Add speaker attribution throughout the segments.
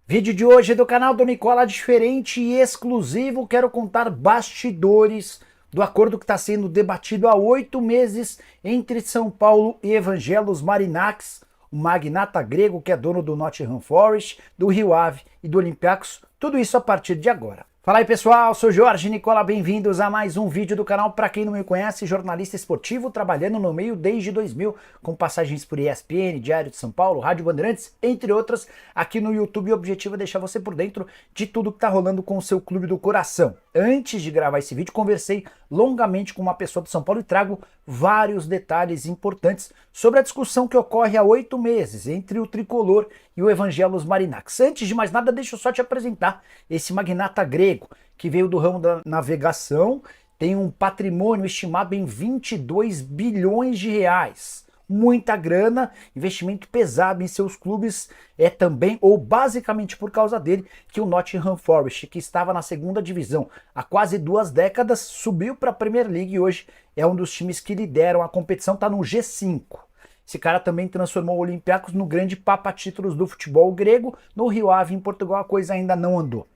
Speaker 1: Vídeo de hoje do canal do Nicola diferente e exclusivo. Quero contar bastidores do acordo que está sendo debatido há 8 meses entre São Paulo e Evangelos Marinakis, o magnata grego que é dono do Nottingham Forest, do Rio Ave e do Olympiacos. Tudo isso a partir de agora. Fala aí pessoal, sou Jorge Nicola, bem-vindos a mais um vídeo do canal. Para quem não me conhece, jornalista esportivo, trabalhando no meio desde 2000, com passagens por ESPN, Diário de São Paulo, Rádio Bandeirantes, entre outras, aqui no YouTube. O objetivo é deixar você por dentro de tudo que tá rolando com o seu clube do coração. Antes de gravar esse vídeo, conversei longamente com uma pessoa de São Paulo e trago vários detalhes importantes sobre a discussão que ocorre há 8 meses entre o Tricolor e o Evangelos Marinakis. Antes de mais nada, deixa eu só te apresentar esse magnata grego que veio do ramo da navegação, tem um patrimônio estimado em 22 bilhões de reais. Muita grana, investimento pesado em seus clubes. É também, ou basicamente por causa dele, que o Nottingham Forest, que estava na segunda divisão há quase 2 décadas, subiu para a Premier League e hoje é um dos times que lideram a competição, está no G5. Esse cara também transformou o Olympiacos no grande papa-títulos do futebol grego. No Rio Ave, em Portugal, a coisa ainda não andou.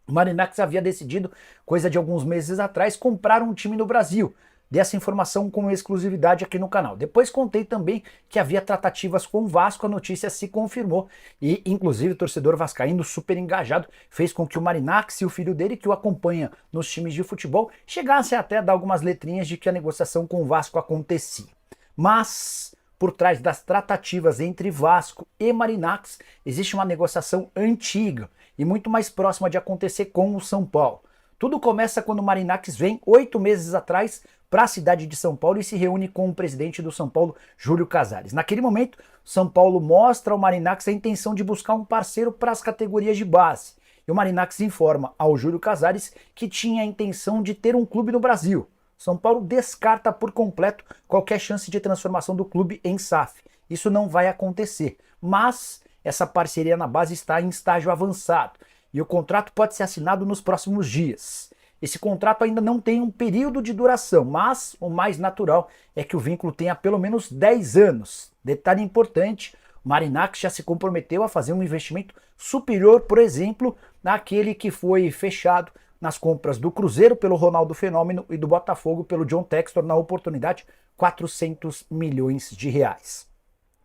Speaker 1: O Marinakis havia decidido, coisa de alguns meses atrás, comprar um time no Brasil. Dei essa informação com exclusividade aqui no canal. Depois contei também que havia tratativas com o Vasco, a notícia se confirmou e inclusive o torcedor vascaíno super engajado fez com que o Marinakis e o filho dele, que o acompanha nos times de futebol, chegassem até a dar algumas letrinhas de que a negociação com o Vasco acontecia. Mas por trás das tratativas entre Vasco e Marinakis existe uma negociação antiga e muito mais próxima de acontecer com o São Paulo. Tudo começa quando o Marinakis vem 8 meses atrás para a cidade de São Paulo e se reúne com o presidente do São Paulo, Júlio Casares. Naquele momento, São Paulo mostra ao Marinakis a intenção de buscar um parceiro para as categorias de base. E o Marinakis informa ao Júlio Casares que tinha a intenção de ter um clube no Brasil. São Paulo descarta por completo qualquer chance de transformação do clube em SAF. Isso não vai acontecer, mas essa parceria na base está em estágio avançado e o contrato pode ser assinado nos próximos dias. Esse contrato ainda não tem um período de duração, mas o mais natural é que o vínculo tenha pelo menos 10 anos. Detalhe importante, o Marinakis já se comprometeu a fazer um investimento superior, por exemplo, naquele que foi fechado nas compras do Cruzeiro pelo Ronaldo Fenômeno e do Botafogo pelo John Textor, na oportunidade, 400 milhões de reais.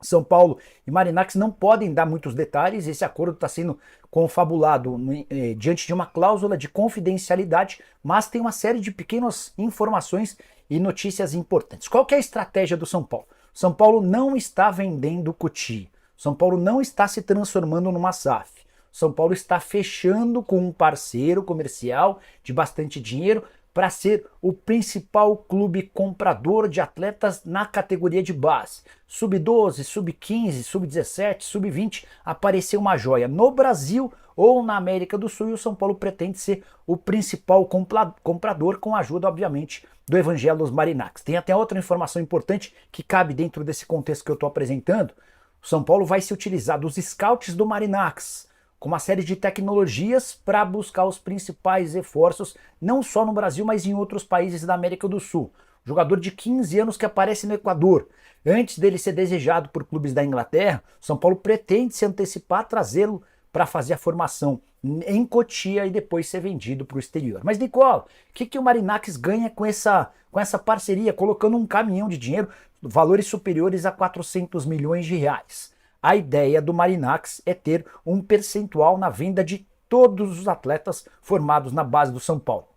Speaker 1: São Paulo e Marinakis não podem dar muitos detalhes, esse acordo está sendo confabulado diante de uma cláusula de confidencialidade, mas tem uma série de pequenas informações e notícias importantes. Qual que é a estratégia do São Paulo? São Paulo não está vendendo Cotia, São Paulo não está se transformando numa SAF. São Paulo está fechando com um parceiro comercial de bastante dinheiro para ser o principal clube comprador de atletas na categoria de base. Sub-12, sub-15, sub-17, sub-20, apareceu uma joia no Brasil ou na América do Sul e o São Paulo pretende ser o principal comprador com a ajuda, obviamente, do Evangelos Marinakis. Tem até outra informação importante que cabe dentro desse contexto que eu estou apresentando. O São Paulo vai se utilizar dos scouts do Marinakis, com uma série de tecnologias para buscar os principais reforços, não só no Brasil, mas em outros países da América do Sul. Jogador de 15 anos que aparece no Equador. Antes dele ser desejado por clubes da Inglaterra, São Paulo pretende se antecipar, trazê-lo para fazer a formação em Cotia e depois ser vendido para o exterior. Mas Nicola, o que o Marinakis ganha com essa parceria, colocando um caminhão de dinheiro, valores superiores a 400 milhões de reais? A ideia do Marinakis é ter um percentual na venda de todos os atletas formados na base do São Paulo,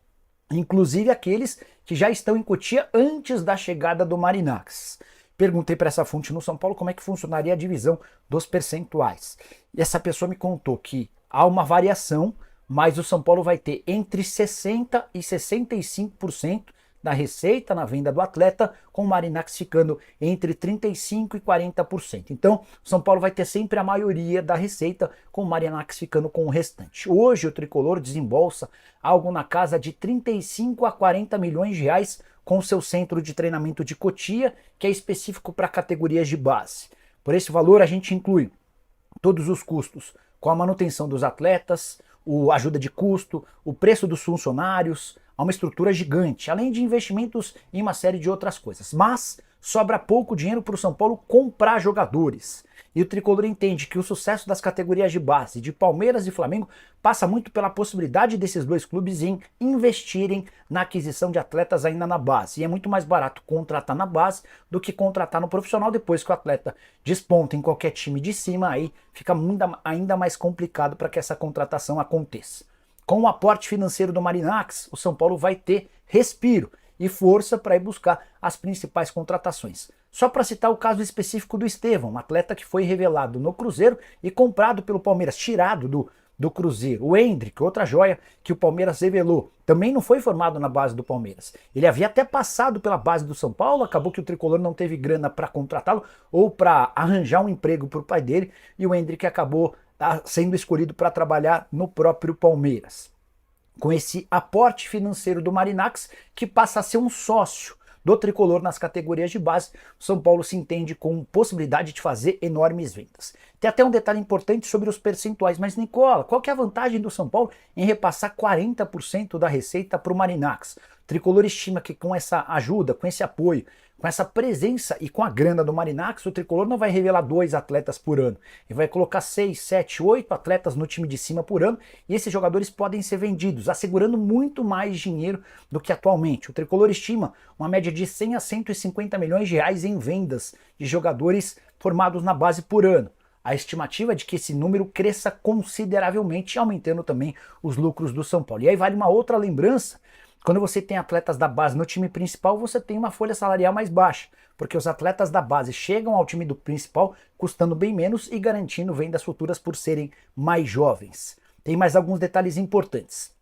Speaker 1: inclusive aqueles que já estão em Cotia antes da chegada do Marinakis. Perguntei para essa fonte no São Paulo como é que funcionaria a divisão dos percentuais. E essa pessoa me contou que há uma variação, mas o São Paulo vai ter entre 60% e 65% da receita na venda do atleta, com o Marinakis ficando entre 35% e 40%. Então, o São Paulo vai ter sempre a maioria da receita, com o Marinakis ficando com o restante. Hoje, o Tricolor desembolsa algo na casa de 35 a 40 milhões de reais com o seu centro de treinamento de Cotia, que é específico para categorias de base. Por esse valor, a gente inclui todos os custos com a manutenção dos atletas, a ajuda de custo, o preço dos funcionários, a uma estrutura gigante, além de investimentos em uma série de outras coisas. Mas sobra pouco dinheiro para o São Paulo comprar jogadores. E o Tricolor entende que o sucesso das categorias de base de Palmeiras e Flamengo passa muito pela possibilidade desses dois clubes em investirem na aquisição de atletas ainda na base. E é muito mais barato contratar na base do que contratar no profissional depois que o atleta desponta em qualquer time de cima, aí fica ainda mais complicado para que essa contratação aconteça. Com o aporte financeiro do Marinacx, o São Paulo vai ter respiro e força para ir buscar as principais contratações. Só para citar o caso específico do Estevão, um atleta que foi revelado no Cruzeiro e comprado pelo Palmeiras, tirado do Cruzeiro. O Hendrick, outra joia que o Palmeiras revelou, também não foi formado na base do Palmeiras. Ele havia até passado pela base do São Paulo, acabou que o Tricolor não teve grana para contratá-lo ou para arranjar um emprego para o pai dele, e o Hendrick acabou sendo escolhido para trabalhar no próprio Palmeiras. Com esse aporte financeiro do Marinacx, que passa a ser um sócio do Tricolor nas categorias de base, o São Paulo se entende com possibilidade de fazer enormes vendas. Tem até um detalhe importante sobre os percentuais, mas Nicola, qual que é a vantagem do São Paulo em repassar 40% da receita para o Marinacx? O Tricolor estima que com essa ajuda, com esse apoio, com essa presença e com a grana do Marinacx, o Tricolor não vai revelar 2 atletas por ano. Ele vai colocar 6, 7, 8 atletas no time de cima por ano e esses jogadores podem ser vendidos, assegurando muito mais dinheiro do que atualmente. O Tricolor estima uma média de 100 a 150 milhões de reais em vendas de jogadores formados na base por ano. A estimativa é de que esse número cresça consideravelmente, aumentando também os lucros do São Paulo. E aí vale uma outra lembrança. Quando você tem atletas da base no time principal, você tem uma folha salarial mais baixa, porque os atletas da base chegam ao time do principal custando bem menos e garantindo vendas futuras por serem mais jovens. Tem mais alguns detalhes importantes,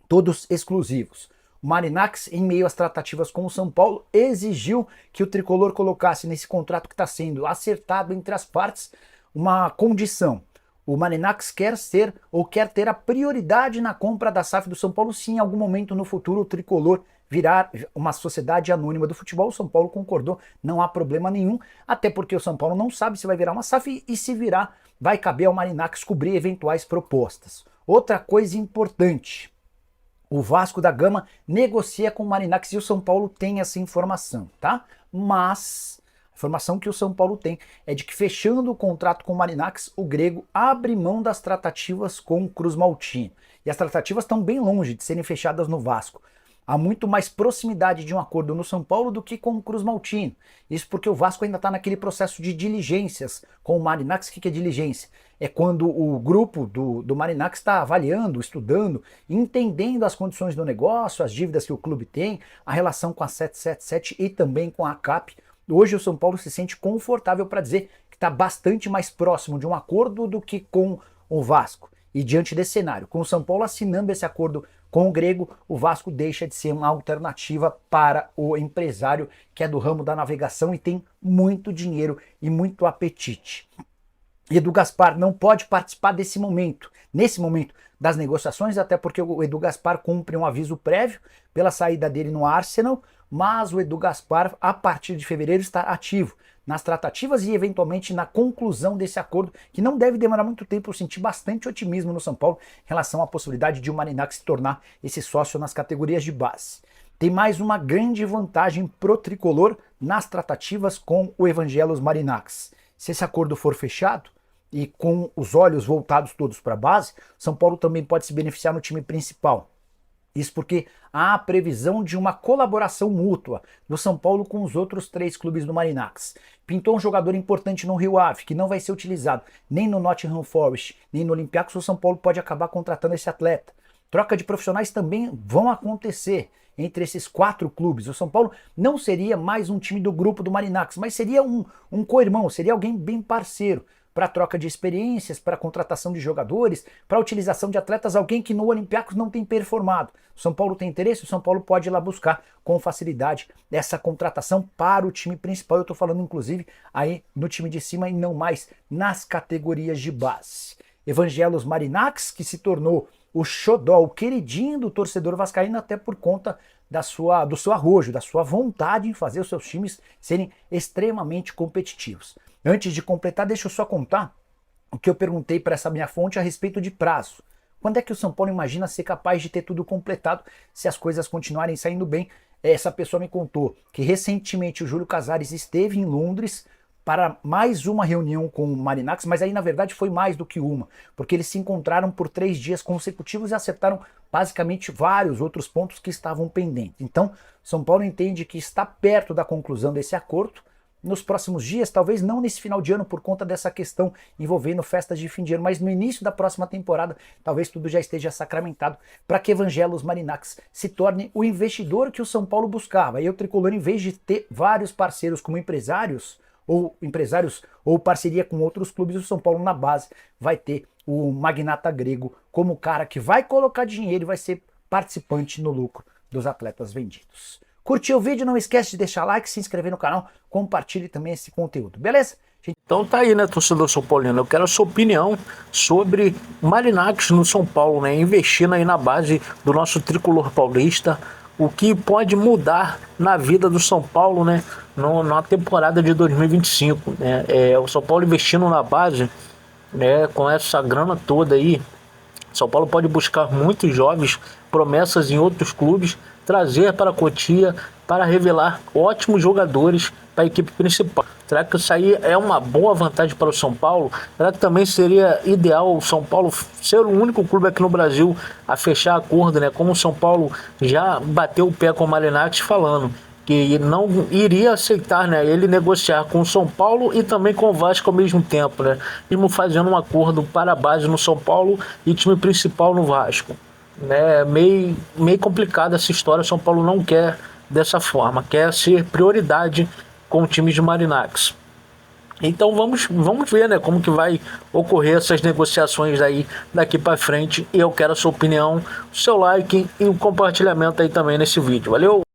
Speaker 1: todos exclusivos. O Marinacx, em meio às tratativas com o São Paulo, exigiu que o Tricolor colocasse nesse contrato que está sendo acertado entre as partes uma condição. O Marinacx quer ter a prioridade na compra da SAF do São Paulo se em algum momento no futuro o Tricolor virar uma sociedade anônima do futebol. O São Paulo concordou, não há problema nenhum, até porque o São Paulo não sabe se vai virar uma SAF e se virar, vai caber ao Marinacx cobrir eventuais propostas. Outra coisa importante, o Vasco da Gama negocia com o Marinacx e o São Paulo tem essa informação, tá? Mas a informação que o São Paulo tem é de que fechando o contrato com o Marinacx, o grego abre mão das tratativas com o Cruz Maltino. E as tratativas estão bem longe de serem fechadas no Vasco. Há muito mais proximidade de um acordo no São Paulo do que com o Cruz Maltino. Isso porque o Vasco ainda está naquele processo de diligências com o Marinacx. O que é diligência? É quando o grupo do Marinacx está avaliando, estudando, entendendo as condições do negócio, as dívidas que o clube tem, a relação com a 777 e também com a CAP. Hoje o São Paulo se sente confortável para dizer que está bastante mais próximo de um acordo do que com o Vasco. E diante desse cenário, com o São Paulo assinando esse acordo com o grego, o Vasco deixa de ser uma alternativa para o empresário que é do ramo da navegação e tem muito dinheiro e muito apetite. Edu Gaspar não pode participar nesse momento das negociações, até porque o Edu Gaspar cumpre um aviso prévio pela saída dele no Arsenal, mas o Edu Gaspar, a partir de fevereiro, está ativo nas tratativas e eventualmente na conclusão desse acordo, que não deve demorar muito tempo. Eu senti bastante otimismo no São Paulo em relação à possibilidade de o Marinacx se tornar esse sócio nas categorias de base. Tem mais uma grande vantagem pro Tricolor nas tratativas com o Evangelos Marinacx. Se esse acordo for fechado, e com os olhos voltados todos para a base, São Paulo também pode se beneficiar no time principal. Isso porque há a previsão de uma colaboração mútua do São Paulo com os outros 3 clubes do Marinacx. Pintou um jogador importante no Rio Ave, que não vai ser utilizado nem no Nottingham Forest, nem no Olympiacos. O São Paulo pode acabar contratando esse atleta. Troca de profissionais também vão acontecer entre esses 4 clubes. O São Paulo não seria mais um time do grupo do Marinacx, mas seria um co-irmão, seria alguém bem parceiro para troca de experiências, para contratação de jogadores, para utilização de atletas, alguém que no Olympiacos não tem performado. O São Paulo tem interesse, o São Paulo pode ir lá buscar com facilidade essa contratação para o time principal. Eu estou falando inclusive aí no time de cima e não mais nas categorias de base. Evangelos Marinacx, que se tornou o xodó, o queridinho do torcedor vascaíno, até por conta do seu arrojo, da sua vontade em fazer os seus times serem extremamente competitivos. Antes de completar, deixa eu só contar o que eu perguntei para essa minha fonte a respeito de prazo. Quando é que o São Paulo imagina ser capaz de ter tudo completado se as coisas continuarem saindo bem? Essa pessoa me contou que recentemente o Júlio Casares esteve em Londres para mais uma reunião com o Marinacci, mas aí na verdade foi mais do que uma, porque eles se encontraram por 3 dias consecutivos e acertaram basicamente vários outros pontos que estavam pendentes. Então, São Paulo entende que está perto da conclusão desse acordo nos próximos dias, talvez não nesse final de ano por conta dessa questão envolvendo festas de fim de ano, mas no início da próxima temporada, talvez tudo já esteja sacramentado para que Evangelos Marinacci se torne o investidor que o São Paulo buscava. E o Tricolor, em vez de ter vários parceiros como empresários ou parceria com outros clubes, o São Paulo na base vai ter o magnata grego como o cara que vai colocar dinheiro e vai ser participante no lucro dos atletas vendidos. Curtiu o vídeo? Não esquece de deixar like, se inscrever no canal, compartilhe também esse conteúdo, beleza?
Speaker 2: Então tá aí, né, torcedor São Paulino, eu quero a sua opinião sobre Marinacci no São Paulo, né, investindo aí na base do nosso tricolor paulista, o que pode mudar na vida do São Paulo, né, na temporada de 2025, né, o São Paulo investindo na base, né, com essa grana toda aí, São Paulo pode buscar muitos jovens, promessas em outros clubes, trazer para a Cotia para revelar ótimos jogadores para a equipe principal. Será que isso aí é uma boa vantagem para o São Paulo? Será que também seria ideal o São Paulo ser o único clube aqui no Brasil a fechar acordo, né? Como o São Paulo já bateu o pé com o Marinacci falando que não iria aceitar, né, ele negociar com o São Paulo e também com o Vasco ao mesmo tempo, né? Mesmo fazendo um acordo para a base no São Paulo e time principal no Vasco. Né, meio complicada essa história. O São Paulo não quer dessa forma, quer ser prioridade com o time de Marinacci. Então vamos ver, né, como que vai ocorrer essas negociações aí daqui para frente. E eu quero a sua opinião, o seu like e o compartilhamento aí também nesse vídeo. Valeu!